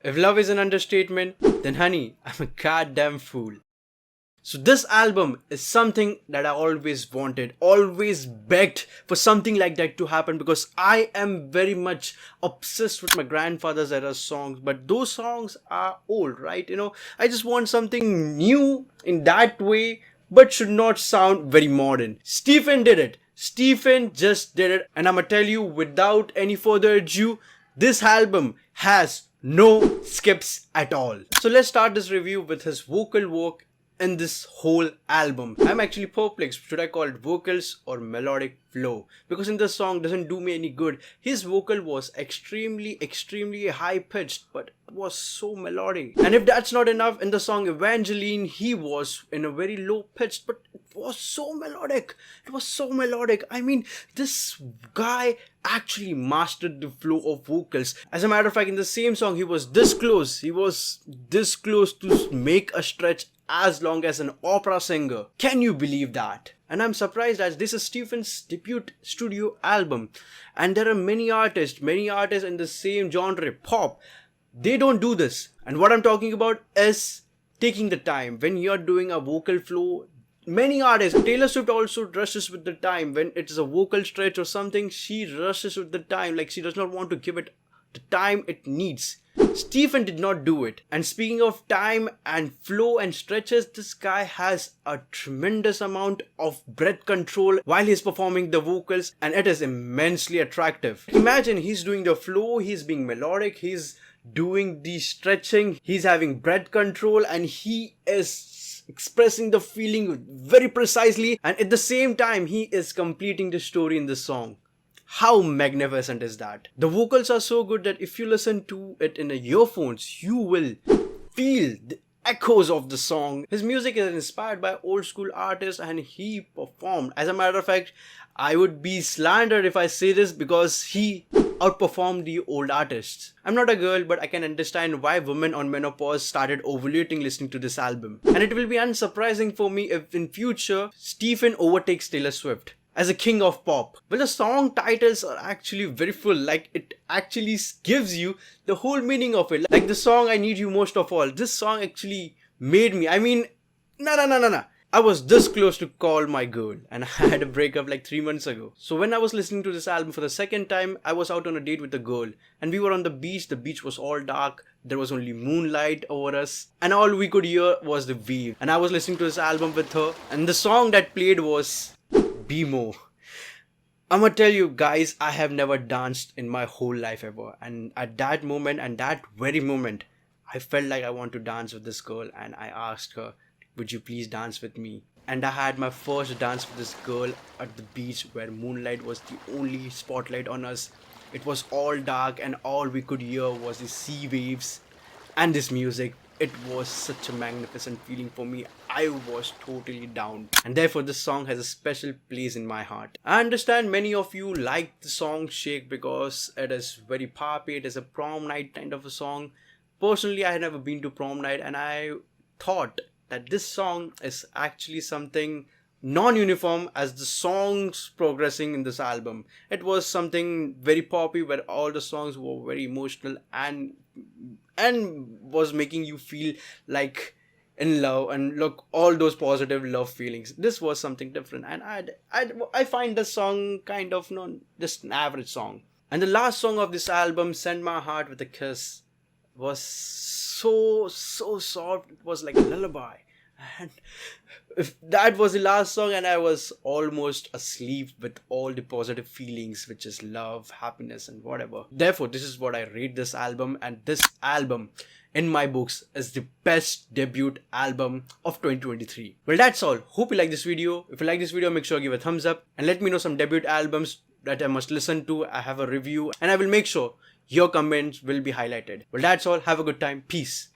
If love is an understatement, then honey, I'm a goddamn fool. So this album is something that I always wanted, always begged for something like that to happen, because I am very much obsessed with my grandfather's era songs, but those songs are old, right? I just want something new in that way, but should not sound very modern. Stephen did it. Stephen just did it, and I'ma tell you without any further ado, this album has no skips at all. So let's start this review with his vocal work in this whole album. I'm actually perplexed. Should I call it vocals or melodic flow? Because in this song doesn't do me any good. His vocal was extremely high pitched, but it was so melodic. And if that's not enough, in the song Evangeline, he was in a very low pitched, but it was so melodic. It was so melodic. I mean, this guy actually mastered the flow of vocals. As a matter of fact, in the same song, he was this close. He was this close to make a stretch as long as an opera singer. Can you believe that? And I'm surprised as this is Stephen's debut studio album, and there are many artists in the same genre, pop. They don't do this. And what I'm talking about is taking the time. When you're doing a vocal flow, many artists, Taylor Swift also rushes with the time. When it is a vocal stretch or something, she rushes with the time, like she does not want to give it the time it needs. Stephen did not do it. And speaking of time and flow and stretches, this guy has a tremendous amount of breath control while he's performing the vocals, and it is immensely attractive. Imagine he's doing the flow, he's being melodic, he's doing the stretching, he's having breath control, and he is expressing the feeling very precisely, and at the same time he is completing the story in the song. How magnificent is that? The vocals are so good that if you listen to it in the earphones, you will feel the echoes of the song. His music is inspired by old school artists, and he performed. As a matter of fact, I would be slandered if I say this, because he outperformed the old artists. I'm not a girl, but I can understand why women on menopause started ovulating listening to this album. And it will be unsurprising for me if in future Stephen overtakes Taylor Swift as a king of pop. Well, the song titles are actually very full. Like, it actually gives you the whole meaning of it. Like the song I Need You Most of All. This song actually made me, nah. I was this close to call my girl, and I had a breakup like 3 months ago. So when I was listening to this album for the second time, I was out on a date with a girl, and we were on the beach. The beach was all dark. There was only moonlight over us, and all we could hear was the wave. And I was listening to this album with her, and the song that played was Be More. I'ma tell you guys, I have never danced in my whole life ever, and at that moment and that very moment, I felt like I want to dance with this girl, and I asked her, would you please dance with me? And I had my first dance with this girl at the beach, where moonlight was the only spotlight on us. It was all dark, and all we could hear was the sea waves and this music. It was such a magnificent feeling for me. I was totally down, and therefore this song has a special place in my heart. I understand many of you like the song Shake because it is very poppy. It is a prom night kind of a song. Personally, I had never been to prom night, and I thought that this song is actually something non-uniform as the songs progressing in this album. It was something very poppy, where all the songs were very emotional and was making you feel like in love, and look, all those positive love feelings. This was something different, and I find the song kind of just an average song. And the last song of this album, Send My Heart With a Kiss, was so soft. It was like a lullaby. And if that was the last song, and I was almost asleep with all the positive feelings, which is love, happiness, and whatever. Therefore, this is what I rate this album, and this album in my books is the best debut album of 2023. Well, that's all. Hope you like this video. If you like this video, make sure to give a thumbs up, and let me know some debut albums that I must listen to. I have a review, and I will make sure your comments will be highlighted. Well, that's all. Have a good time. Peace.